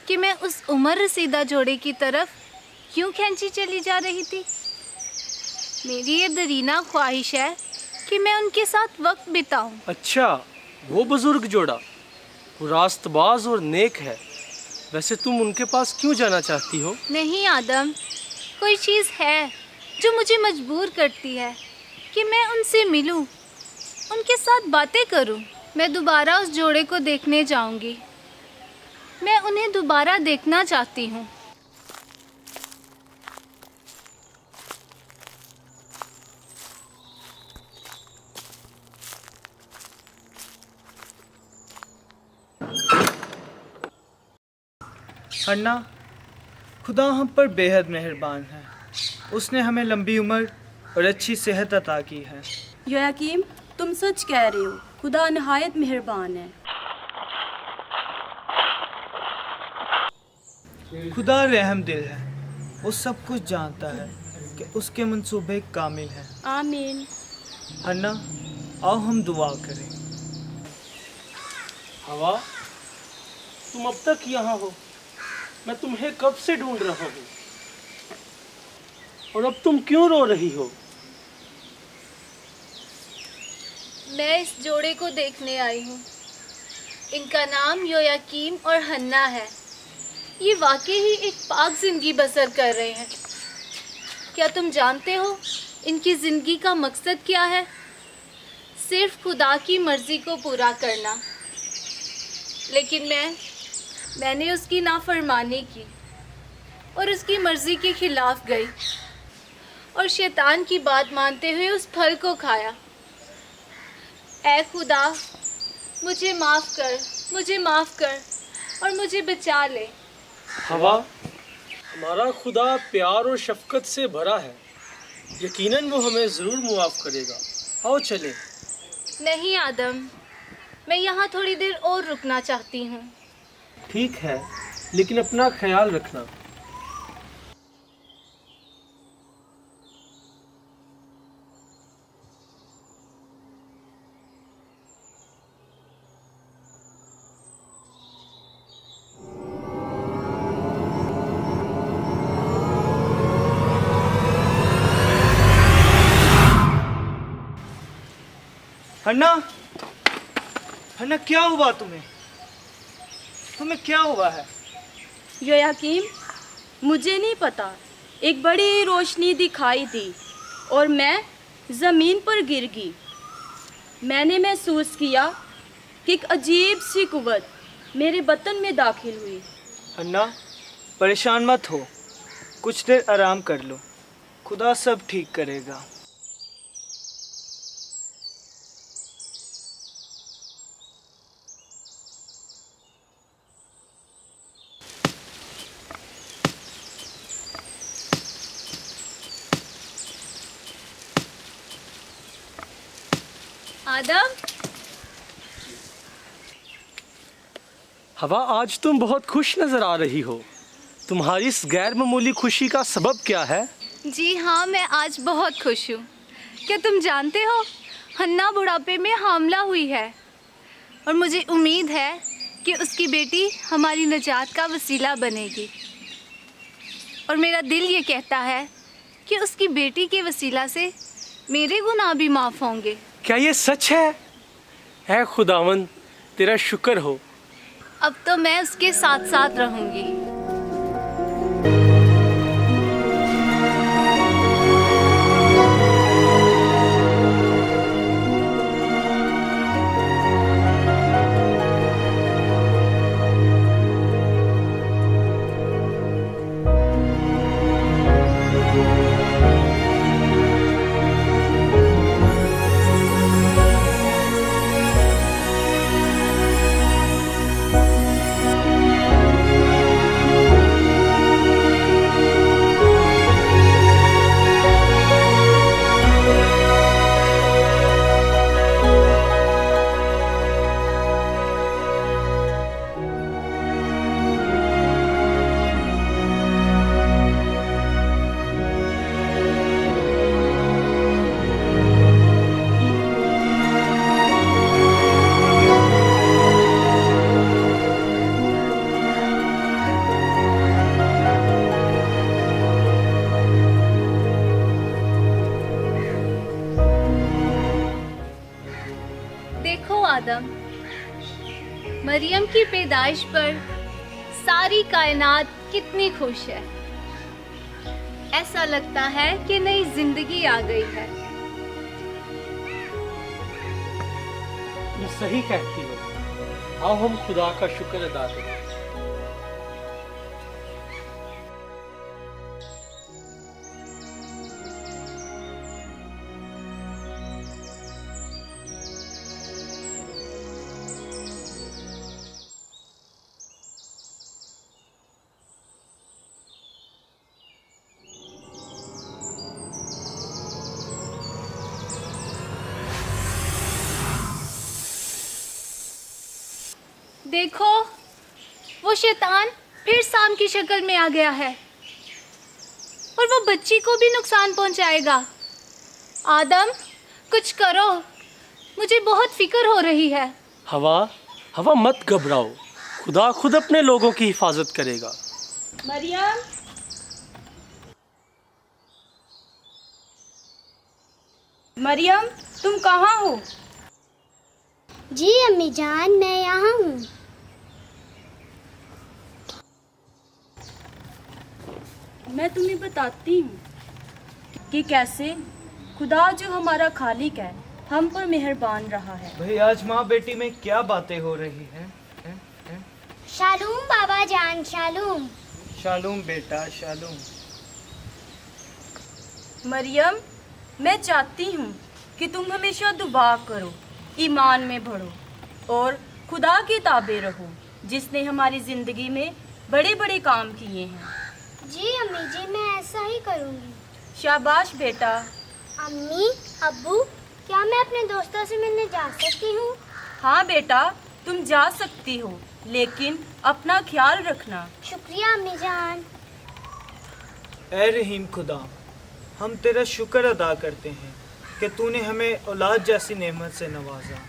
कि मैं उस उम्र रसीदा जोड़े की तरफ क्यों खींची चली जा रही थी? मेरी ये दरीना ख्वाहिश है कि मैं उनके साथ वक्त बिताऊं। अच्छा, वो बुजुर्ग जोड़ा, वो रास्तबाज और नेक है। वैसे तुम उनके पास क्यों जाना चाहती हो? नहीं आदम, कोई चीज़ है जो मुझे मजबूर करती है कि मैं उनसे मिलूं, उनके साथ बातें करूं। मैं दोबारा उस जोड़े को देखने जाऊंगी। मैं उन्हें दोबारा देखना चाहती हूं। अन्ना, खुदा हम पर बेहद मेहरबान है। उसने हमें लंबी उम्र और अच्छी सेहत अता की है। योयाकीम, तुम सच कह रहे हो, खुदा नहायत मेहरबान है। खुदा रहम दिल है, वो सब कुछ जानता है कि उसके मंसूबे कामिल हैं। आमीन। अन्ना, आओ हम दुआ करें। हवा, तुम अब तक यहाँ हो, मैं तुम्हें कब से ढूंढ रहा हूँ, और अब तुम क्यों रो रही हो? मैं इस जोड़े को देखने आई हूँ। इनका नाम योयाकीम और हन्ना है। ये वाकई ही एक पाक जिंदगी बसर कर रहे हैं। क्या तुम जानते हो इनकी ज़िंदगी का मकसद क्या है? सिर्फ खुदा की मर्ज़ी को पूरा करना। लेकिन मैंने उसकी नाफरमानी की और उसकी मर्ज़ी के ख़िलाफ़ गई और शैतान की बात मानते हुए उस फल को खाया। ऐ खुदा, मुझे माफ़ कर और मुझे बचा ले। हवा, हमारा खुदा प्यार और शफ़क़त से भरा है, यकीनन वो हमें ज़रूर मुआफ़ करेगा। आओ चलें। नहीं आदम, मैं यहाँ थोड़ी देर और रुकना चाहती हूँ। ठीक है, लेकिन अपना ख्याल रखना। हन्ना, हन्ना क्या हुआ तुम्हें? तुम्हें क्या हुआ है? योयाकीम, मुझे नहीं पता, एक बड़ी रोशनी दिखाई दी और मैं ज़मीन पर गिर गई। मैंने महसूस किया कि एक अजीब सी कुव्वत मेरे बदन में दाखिल हुई। हन्ना, परेशान मत हो, कुछ देर आराम कर लो, खुदा सब ठीक करेगा। आदम, हवा, आज तुम बहुत खुश नजर आ रही हो। तुम्हारी इस गैर मामूली खुशी का सबब क्या है? जी हाँ, मैं आज बहुत खुश हूँ। क्या तुम जानते हो, हन्ना बुढ़ापे में हामला हुई है और मुझे उम्मीद है कि उसकी बेटी हमारी निजात का वसीला बनेगी। और मेरा दिल ये कहता है कि उसकी बेटी के वसीला से मेरे गुनाह भी माफ़ होंगे। क्या ये सच है? ऐ खुदावन, तेरा शुक्र हो। अब तो मैं उसके साथ साथ रहूँगी। देखो आदम, मरियम की पैदाइश पर सारी कायनात कितनी खुश है। ऐसा लगता है कि नई जिंदगी आ गई है। तुम सही कहती हो। आओ हम खुदा का शुक्र अदा करें। देखो, वो शैतान फिर सांप की शक्ल में आ गया है और वो बच्ची को भी नुकसान पहुंचाएगा। आदम, कुछ करो, मुझे बहुत फिक्र हो रही है। हवा, हवा मत घबराओ, खुदा खुद अपने लोगों की हिफाजत करेगा। मरियम, मरियम, तुम कहाँ हो? जी अम्मी जान, मैं यहाँ हूँ। मैं तुम्हें बताती हूँ कि कैसे खुदा जो हमारा खालिक है हम पर मेहरबान रहा है। भाई, आज माँ बेटी में क्या बातें हो रही हैं? शालूम बाबा जान, शालूम। शालूम बेटा, शालूम। मरियम, मैं चाहती हूँ कि तुम हमेशा दुआ करो, ईमान में बढ़ो और खुदा की ताबे रहो, जिसने हमारी ज़िंदगी में बड़े बड़े काम किए हैं। जी अम्मी जी, मैं ऐसा ही करूँगी। शाबाश बेटा। अम्मी, अब्बू, क्या मैं अपने दोस्तों से मिलने जा सकती हूँ? हाँ बेटा, तुम जा सकती हो, लेकिन अपना ख्याल रखना। शुक्रिया अम्मी जान। ऐ रहीम खुदा, हम तेरा शुक्र अदा करते हैं कि तूने हमें औलाद जैसी नेमत से नवाजा।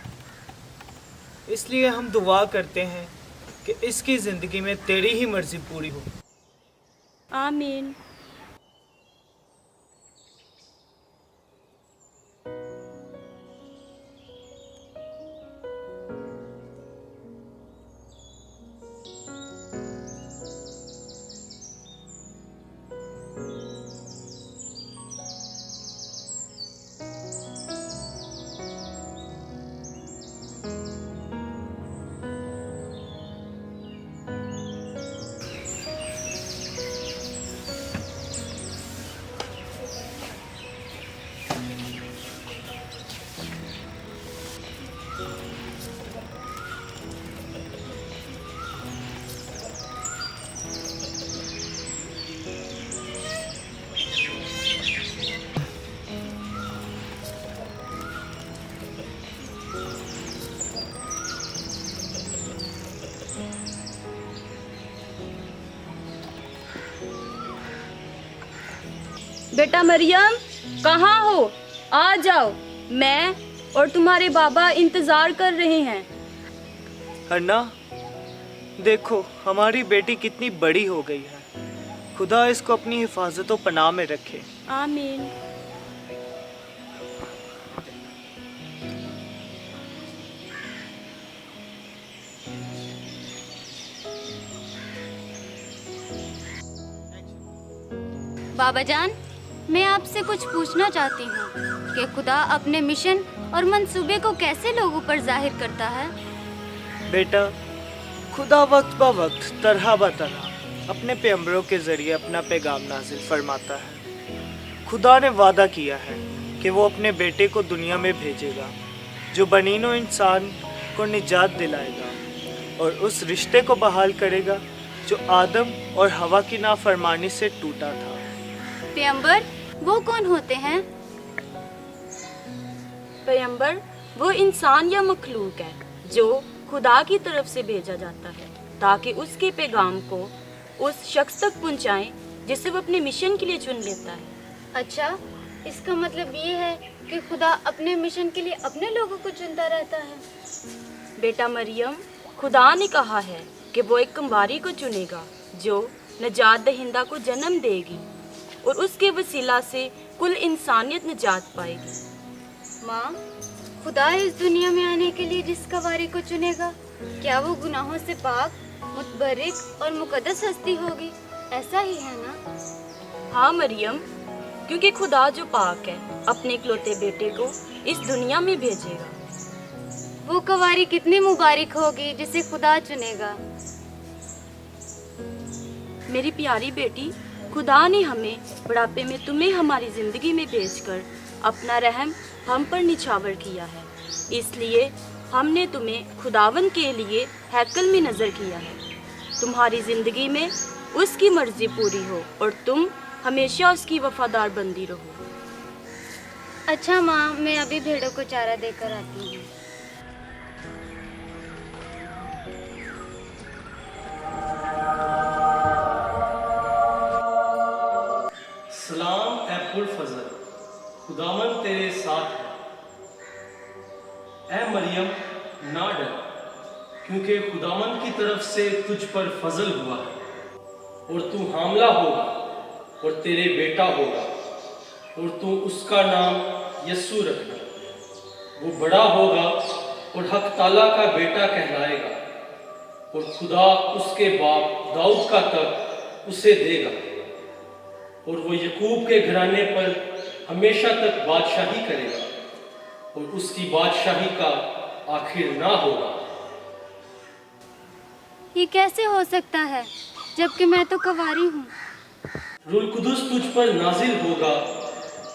इसलिए हम दुआ करते हैं कि इसकी ज़िंदगी में तेरी ही मर्ज़ी पूरी हो। आमीन। बेटा मरियम, कहाँ हो? आ जाओ, मैं और तुम्हारे बाबा इंतजार कर रहे हैं। अन्ना, देखो हमारी बेटी कितनी बड़ी हो गई है। खुदा इसको अपनी हिफाजत और पनाह में रखे। आमीन। बाबा जान, मैं आपसे कुछ पूछना चाहती हूँ कि खुदा अपने मिशन और मंसूबे को कैसे लोगों पर जाहिर करता है? बेटा, खुदा वक्त ब वक्त तरह ब तरह अपने पैगंबरों के जरिए अपना पैगाम नाजिल फरमाता है। खुदा ने वादा किया है कि वो अपने बेटे को दुनिया में भेजेगा जो बनीनो इंसान को निजात दिलाएगा और उस रिश्ते को बहाल करेगा जो आदम और हवा की नाफरमानी से टूटा था। पैगंबर वो कौन होते हैं? पैगंबर वो इंसान या मखलूक है जो खुदा की तरफ से भेजा जाता है ताकि उसके पैगाम को उस शख्स तक पहुंचाएं जिसे वो अपने मिशन के लिए चुन लेता है। अच्छा, इसका मतलब ये है कि खुदा अपने मिशन के लिए अपने लोगों को चुनता रहता है। बेटा मरियम, खुदा ने कहा है कि वो एक कुंवारी को चुनेगा जो नजात दहिंदा को जन्म देगी और उसके वसीला से कुल इंसानियत निजात पाएगी। माँ, खुदा इस दुनिया में आने के लिए जिस कुंवारी को चुनेगा, क्या वो गुनाहों से पाक, मुतबर्रिक और मुकद्दस हस्ती होगी? ऐसा ही है ना? हाँ मरियम, क्योंकि खुदा जो पाक है अपने इकलौते बेटे को इस दुनिया में भेजेगा। वो कुंवारी कितनी मुबारक होगी जिसे खुदा चुनेगा। मेरी प्यारी बेटी, खुदा ने हमें बुढ़ापे में तुम्हें हमारी ज़िंदगी में भेजकर अपना रहम हम पर निछावर किया है। इसलिए हमने तुम्हें खुदावन के लिए हैकल में नज़र किया है। तुम्हारी ज़िंदगी में उसकी मर्ज़ी पूरी हो और तुम हमेशा उसकी वफादार बंदी रहो। अच्छा माँ, मैं अभी भेड़ों को चारा देकर आती हूँ। सलाम ए पुरफज़ल, खुदावन तेरे साथ है। ए मरियम, ना डर, क्योंकि खुदावन की तरफ से तुझ पर फजल हुआ है और तू हामला होगा और तेरे बेटा होगा और तू उसका नाम यस्सु रखना। वो बड़ा होगा और हक ताला का बेटा कहलाएगा और खुदा उसके बाप दाऊद का तख्त उसे देगा और वो यकूब के घराने पर हमेशा तक बादशाही करेगा और उसकी बादशाही का आखिर ना होगा। ये कैसे हो सकता है जबकि मैं तो कुंवारी हूँ? रूल कुदुस तुझ पर नाजिल होगा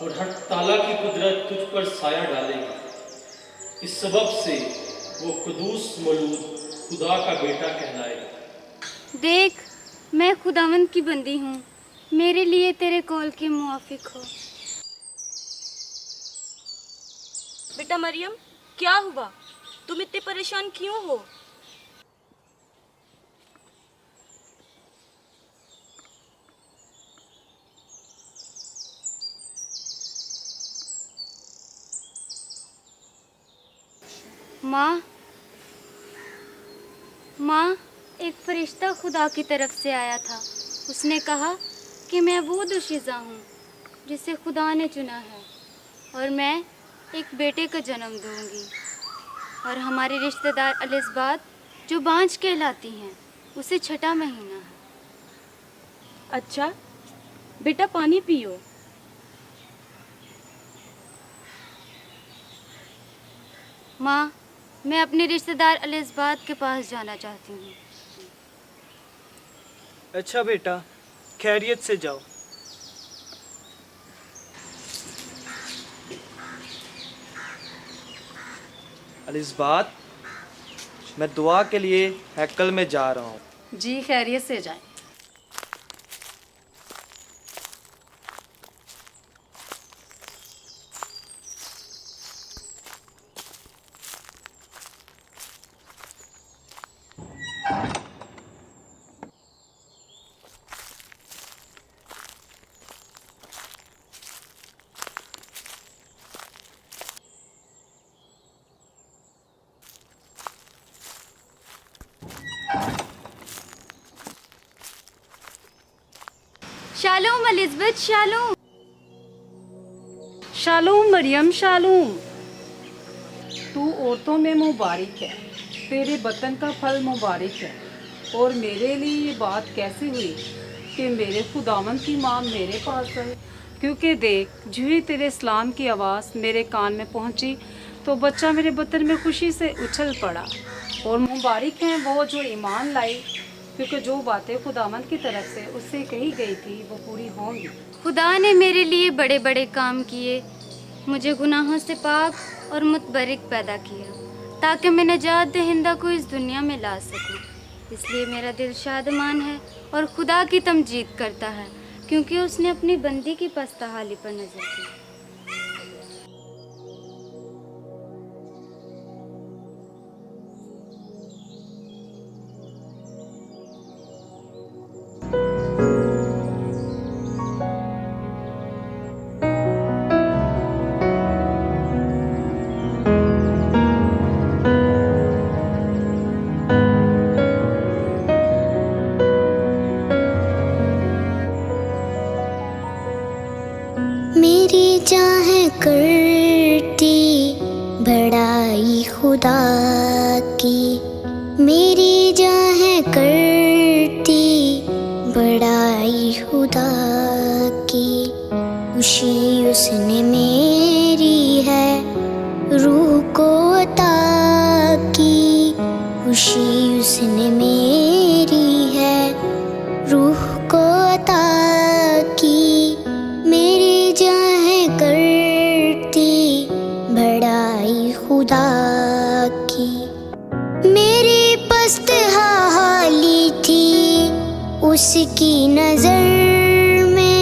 और हर ताला की कुदरत तुझ पर साया डालेगी। इस सबब से वो कुदूस मौलूद खुदा का बेटा कहलाएगा। देख, मैं खुदावंद की बंदी हूँ, मेरे लिए तेरे कौल के मुआफिक हो। बेटा मरियम, क्या हुआ? तुम इतने परेशान क्यों हो? माँ, एक फरिश्ता खुदा की तरफ से आया था। उसने कहा कि मैं वो दुशीज़ा हूँ जिसे खुदा ने चुना है और मैं एक बेटे का जन्म दूँगी और हमारे रिश्तेदार एलिज़ाबेथ जो बांझ कहलाती हैं, उसे छठा महीना है। अच्छा बेटा, पानी पियो। माँ, मैं अपने रिश्तेदार एलिज़ाबेथ के पास जाना चाहती हूँ। अच्छा बेटा, खैरियत से जाओ। एलिज़ाबेथ, मैं दुआ के लिए हैकल में जा रहा हूँ। जी, खैरियत से जाएं। Shalom Elizabeth, shalom. Mariam shalom, शालोम। तू औरतों में मुबारक है, तेरे बतन का फल मुबारक है। और मेरे लिए ये बात कैसे हुई कि मेरे खुदावंद की माँ मेरे पास आए? क्योंकि देख, जो ही तेरे इस्लाम की आवाज़ मेरे कान में पहुँची तो बच्चा मेरे बतन में खुशी से उछल पड़ा। और मुबारक हैं वो जो ईमान लाई, क्योंकि जो बातें खुदावंद की तरफ से उससे कही गई थी वो पूरी होंगी। खुदा ने मेरे लिए बड़े बड़े काम किए, मुझे गुनाहों से पाक और मुतबरक पैदा किया, ताकि मैं नजात दहिंदा को इस दुनिया में ला सकूं। इसलिए मेरा दिल शादमान है और खुदा की तमजीद करता है, क्योंकि उसने अपनी बंदी की पस्तहाली पर नजर की। मेरी चाहे करती बड़ाई खुदा की, मेरी चाहे करती बड़ाई खुदा की। खुशी उसने मेरी है रूह को अता की, खुशी उसने मेरी है रूह को अता की। मेरी चाहे करती बड़ाई खुदा की। मेरी पस्त हाली थी उसकी नजर में,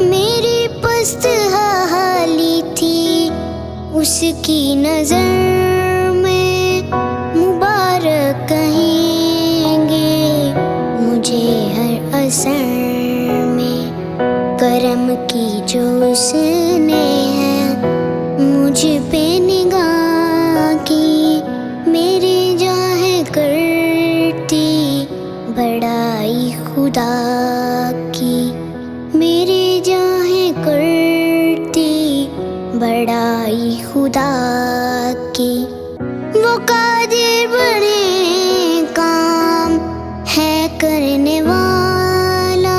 मेरी पस्त हाली थी उसकी नजर में। मुबारक कहेंगे मुझे हर असर में, करम की जो उसने है मुझ पे निगाह की। मेरी चाहे करती बड़ाई खुदा की, मेरी चाहे करती बड़ाई खुदा की। वो कादिर बड़े काम है करने वाला,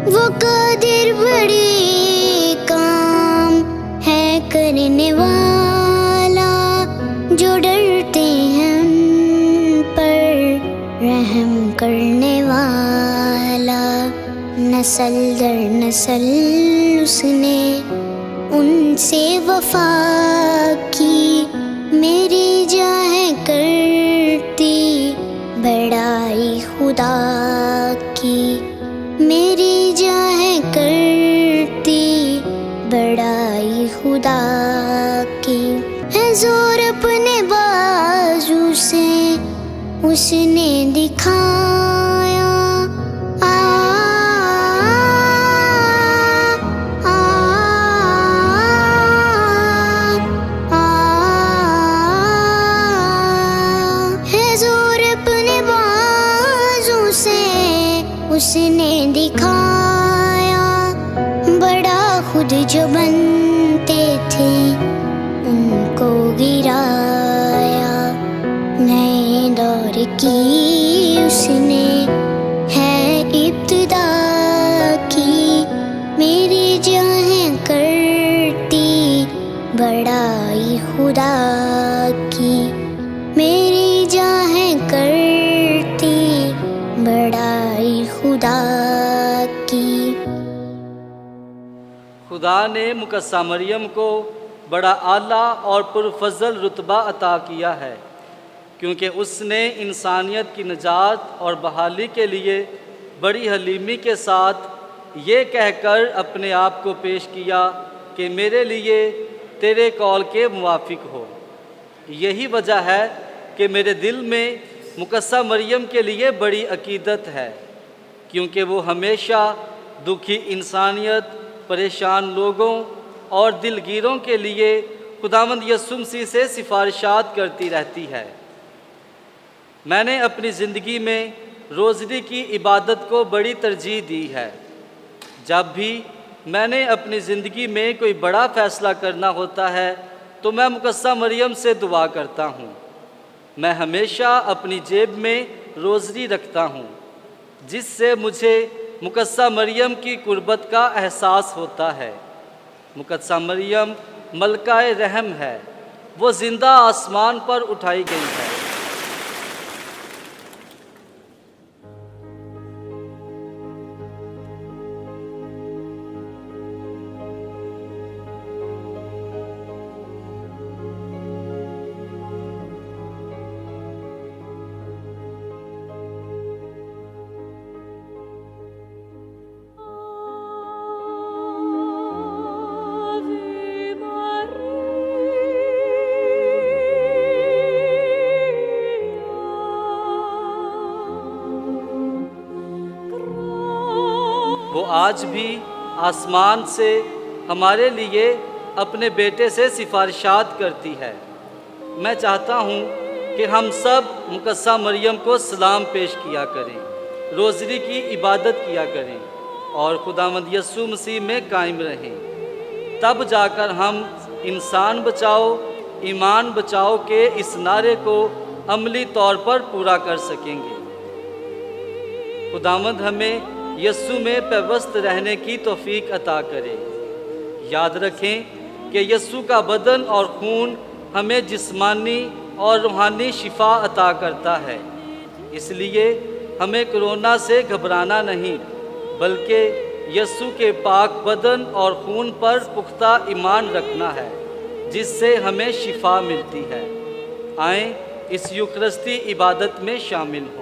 वो कादिर बड़े काम है करने वाला। जो डरते हैं उन पर रहम करने वाला, नस्ल दर नस्ल उसने उनसे वफा की। मेरी चाहे करती बड़ाई खुदा की, मेरी चाहे करती बड़ाई खुदा की। है जोर अपने बाजू से उसने दिखाया, है जोर अपने बाजू से उसने दिखाया। बड़ा खुद जो बनते थे उनको गिराया, नए दौर की उसने है इब्तिदा की। मेरी चाहे करती बड़ाई खुदा की, मेरी चाहे करती बड़ाई खुदा की। खुदा ने मुकस्सा मरियम को बड़ा आला और पुरफजल रुतबा अता किया है, क्योंकि उसने इंसानियत की निजात और बहाली के लिए बड़ी हलीमी के साथ ये कहकर अपने आप को पेश किया कि मेरे लिए तेरे कौल के मुवाफिक हो। यही वजह है कि मेरे दिल में मुकद्दसा मरियम के लिए बड़ी अकीदत है, क्योंकि वो हमेशा दुखी इंसानियत, परेशान लोगों और दिलगीरों के लिए खुदावंद यीशु मसीह से सिफारिशात करती रहती है। मैंने अपनी ज़िंदगी में रोज़री की इबादत को बड़ी तरजीह दी है। जब भी मैंने अपनी ज़िंदगी में कोई बड़ा फ़ैसला करना होता है तो मैं मुकद्दसा मरियम से दुआ करता हूँ। मैं हमेशा अपनी जेब में रोज़री रखता हूँ, जिससे मुझे मुकद्दसा मरियम की कुर्बत का एहसास होता है। मुकद्दसा मरियम मलकाए रहम है, वो ज़िंदा आसमान पर उठाई गई है। वो आज भी आसमान से हमारे लिए अपने बेटे से सिफारिशात करती है। मैं चाहता हूँ कि हम सब मुकद्दसा मरियम को सलाम पेश किया करें, रोज़री की इबादत किया करें और खुदावंद यीशु मसीह में कायम रहें। तब जाकर हम इंसान बचाओ, ईमान बचाओ के इस नारे को अमली तौर पर पूरा कर सकेंगे। खुदावंद हमें यीशु में पेवस्त रहने की तौफीक अता करे। याद रखें कि यीशु का बदन और खून हमें जिस्मानी और रूहानी शिफा अता करता है। इसलिए हमें कोरोना से घबराना नहीं, बल्कि यीशु के पाक बदन और खून पर पुख्ता ईमान रखना है, जिससे हमें शिफा मिलती है। आएं इस यूकरिस्ती इबादत में शामिल हों।